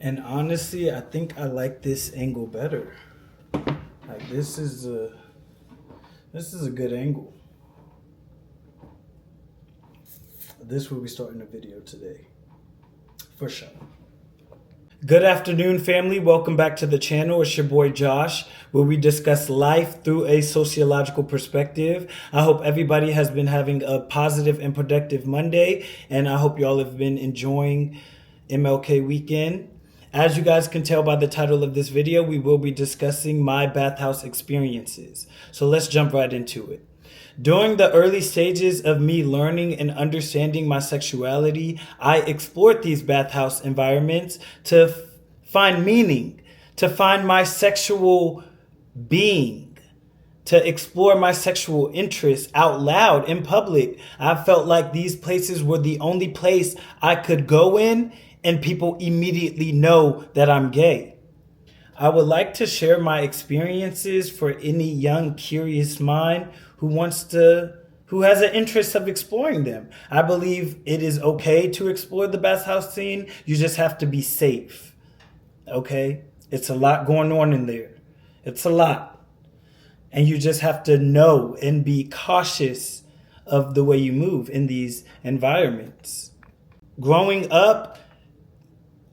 And honestly, I think I like this angle better. Like this is a good angle. This will be starting the video today. For sure. Good afternoon, family. Welcome back to the channel. It's your boy Josh, where we discuss life through a sociological perspective. I hope everybody has been having a positive and productive Monday, and I hope you all have been enjoying MLK weekend. As you guys can tell by the title of this video, we will be discussing my bathhouse experiences. So let's jump right into it. During the early stages of me learning and understanding my sexuality, I explored these bathhouse environments to find meaning, to find my sexual being, to explore my sexual interests out loud in public. I felt like these places were the only place I could go in and people immediately know that I'm gay. I would like to share my experiences for any young, curious mind who has an interest of exploring them. I believe it is okay to explore the bathhouse scene. You just have to be safe. Okay? It's a lot going on in there. It's a lot. And you just have to know and be cautious of the way you move in these environments. Growing up,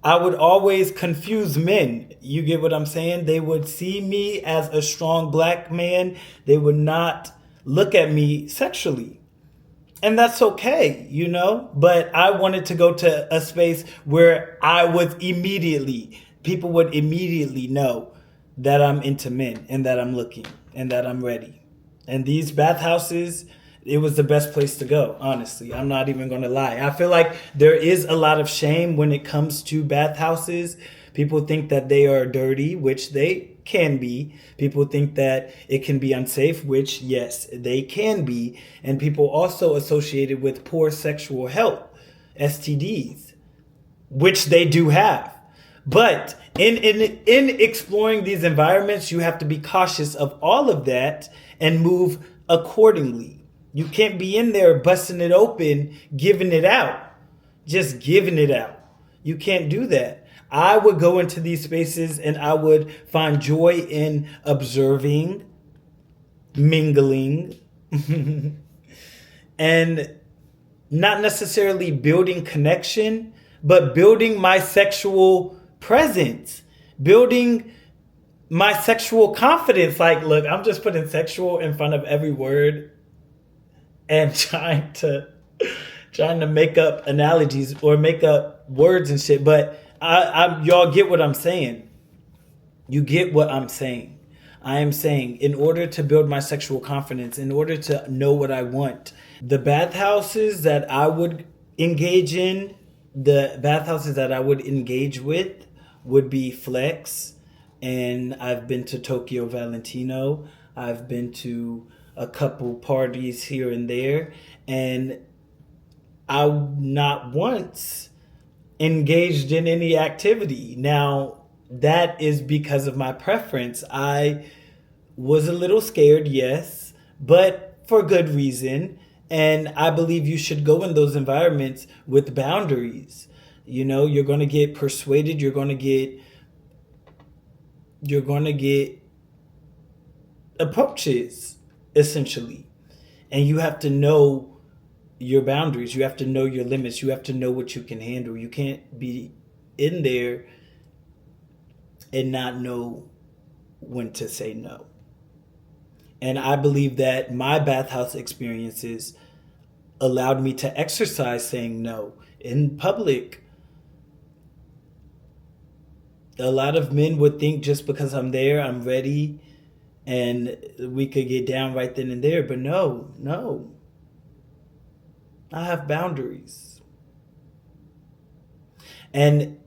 I would always confuse men. You get what I'm saying? They would see me as a strong black man. They would not look at me sexually. And that's okay, you know? But I wanted to go to a space where people would immediately know that I'm into men and that I'm looking and that I'm ready. And these bathhouses, it was the best place to go, honestly. I'm not even going to lie. I feel like there is a lot of shame when it comes to bathhouses. People think that they are dirty, which they can be. People think that it can be unsafe, which, yes, they can be. And people also associate it with poor sexual health, STDs, which they do have. But in exploring these environments, you have to be cautious of all of that and move accordingly. You can't be in there busting it open, giving it out, just giving it out. You can't do that. I would go into these spaces and I would find joy in observing, mingling, and not necessarily building connection, but building my sexual presence, building my sexual confidence. Like, look, I'm just putting sexual in front of every word and trying to make up analogies or make up words and shit. But y'all get what I'm saying. You get what I'm saying. I am saying, in order to build my sexual confidence, in order to know what I want, the bathhouses that I would engage in, the bathhouses that I would engage with would be Flex. And I've been to Tokyo Valentino. I've been to a couple parties here and there, and I not once engaged in any activity. Now, that is because of my preference. I was a little scared, yes, but for good reason. And I believe you should go in those environments with boundaries. You know, you're going to get persuaded, you're going to get approaches, essentially. And you have to know your boundaries. You have to know your limits. You have to know what you can handle. You can't be in there and not know when to say no. And I believe that my bathhouse experiences allowed me to exercise saying no in public. A lot of men would think just because I'm there, I'm ready, and we could get down right then and there. But no. I have boundaries. And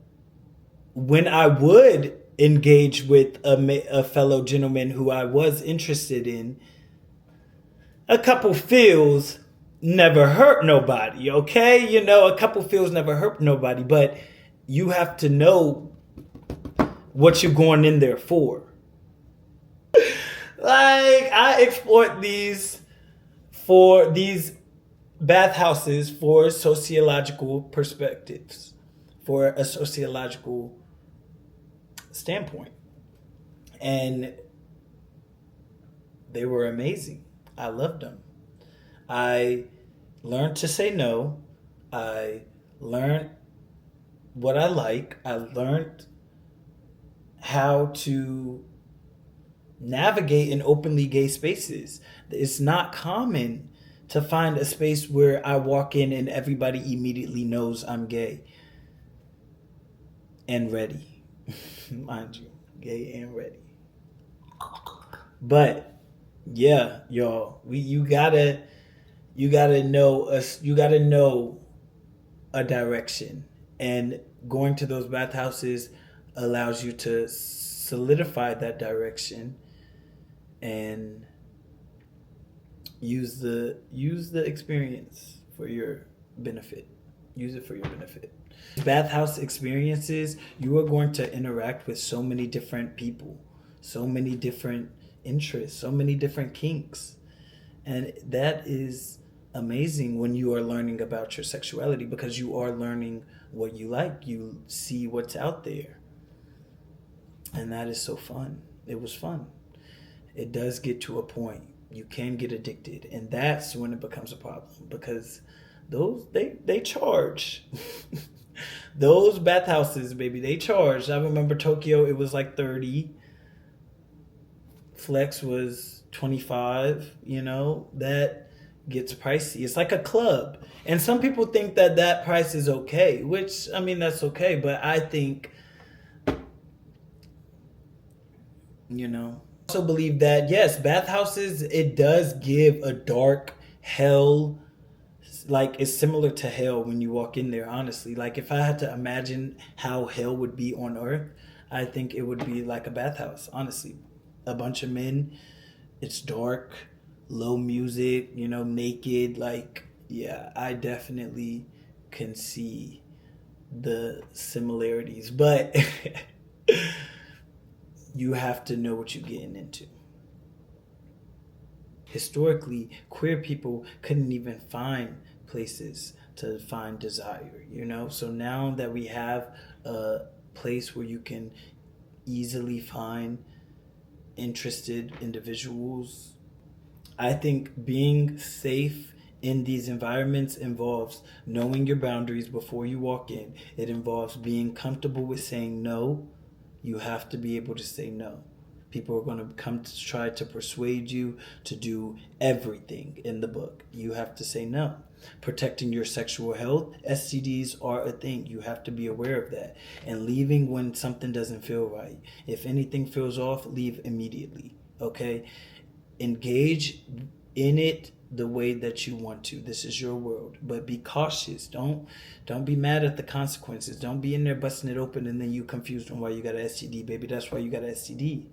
when I would engage with a fellow gentleman who I was interested in, a couple feels never hurt nobody, okay? You know, a couple feels never hurt nobody. But you have to know what you're going in there for. Like, I explored these bathhouses for sociological perspectives, for a sociological standpoint. And they were amazing. I loved them. I learned to say no. I learned what I like. I learned how to navigate in openly gay spaces. It's not common to find a space where I walk in and everybody immediately knows I'm gay and ready. Mind you, gay and ready. But yeah, y'all, you gotta know us. You gotta know a direction, and going to those bathhouses allows you to solidify that direction and use the experience for your benefit. Use it for your benefit. Bathhouse experiences, you are going to interact with so many different people, so many different interests, so many different kinks. And that is amazing when you are learning about your sexuality, because you are learning what you like. You see what's out there. And that is so fun. It was fun. It does get to a point. You can get addicted. And that's when it becomes a problem, because those, they charge. Those bathhouses, baby, they charge. I remember Tokyo, it was like 30. Flex was 25, that gets pricey. It's like a club. And some people think that price is okay, which, I mean, that's okay. But I think, also believe that, yes, bathhouses, it does give a dark hell. Like, it's similar to hell when you walk in there, honestly. Like, if I had to imagine how hell would be on earth, I think it would be like a bathhouse, honestly. A bunch of men, it's dark, low music, naked. Like, yeah, I definitely can see the similarities, but you have to know what you're getting into. Historically, queer people couldn't even find places to find desire, So now that we have a place where you can easily find interested individuals, I think being safe in these environments involves knowing your boundaries before you walk in. It involves being comfortable with saying no. You have to be able to say no. People are going to come to try to persuade you to do everything in the book. You have to say no. Protecting your sexual health, STDs are a thing. You have to be aware of that. And leaving when something doesn't feel right. If anything feels off, leave immediately. Okay? Engage in it the way that you want to. This is your world. But be cautious. Don't be mad at the consequences. Don't be in there busting it open and then you confused on why you got an STD, baby. That's why you got an STD.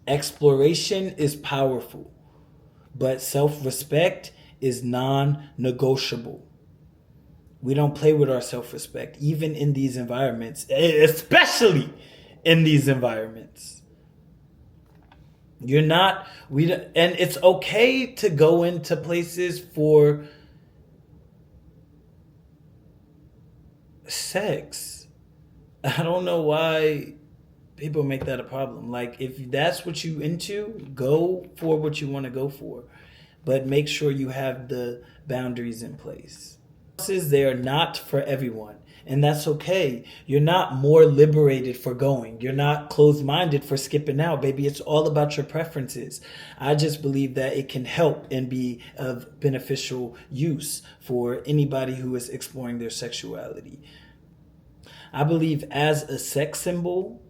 Exploration is powerful, but self-respect is non-negotiable. We don't play with our self-respect, even in these environments, especially in these environments. And it's okay to go into places for sex. I don't know why people make that a problem. Like, if that's what you into, go for what you want to go for. But make sure you have the boundaries in place. They are not for everyone. And that's okay. You're not more liberated for going. You're not closed-minded for skipping out, baby. It's all about your preferences. I just believe that it can help and be of beneficial use for anybody who is exploring their sexuality. I believe as a sex symbol,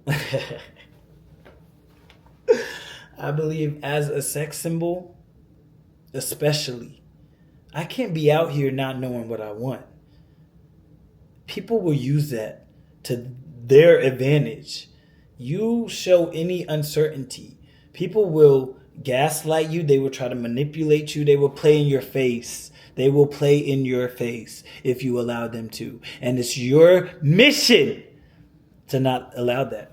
especially, I can't be out here not knowing what I want. People will use that to their advantage. You show any uncertainty, people will gaslight you. They will try to manipulate you. They will play in your face. They will play in your face if you allow them to. And it's your mission to not allow that.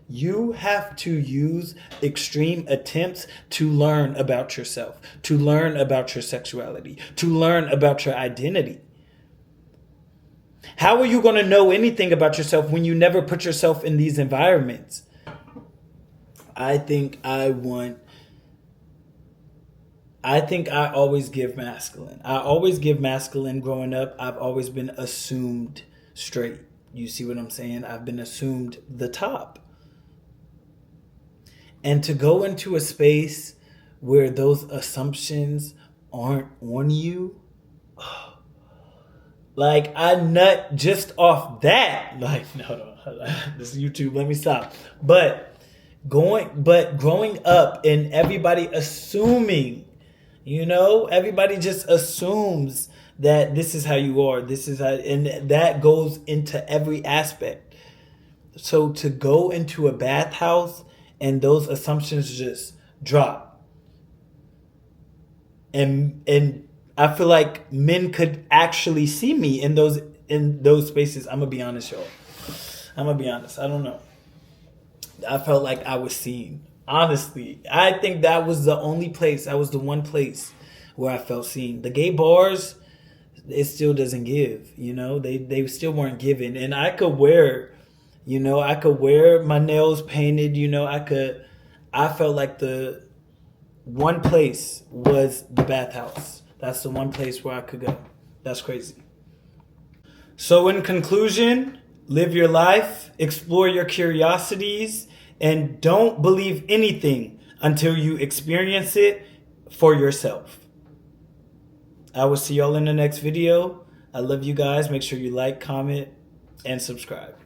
You have to use extreme attempts to learn about yourself, to learn about your sexuality, to learn about your identity. How are you going to know anything about yourself when you never put yourself in these environments? I think I always give masculine. I always give masculine growing up. I've always been assumed straight. You see what I'm saying? I've been assumed the top. And to go into a space where those assumptions aren't on you, like I nut just off that. Like, no, this is YouTube. Let me stop. But growing up and everybody assuming, everybody just assumes that this is how you are. This is how, and that goes into every aspect. So to go into a bathhouse and those assumptions just drop. And I feel like men could actually see me in those spaces. I'm gonna be honest, y'all. I'm gonna be honest. I don't know. I felt like I was seen. Honestly, I think that was the only place. That was the one place where I felt seen. The gay bars, it still doesn't give. They still weren't giving. And I could wear, my nails painted. I felt like the one place was the bathhouse. That's the one place where I could go. That's crazy. So in conclusion, live your life, explore your curiosities, and don't believe anything until you experience it for yourself. I will see y'all in the next video. I love you guys. Make sure you like, comment, and subscribe.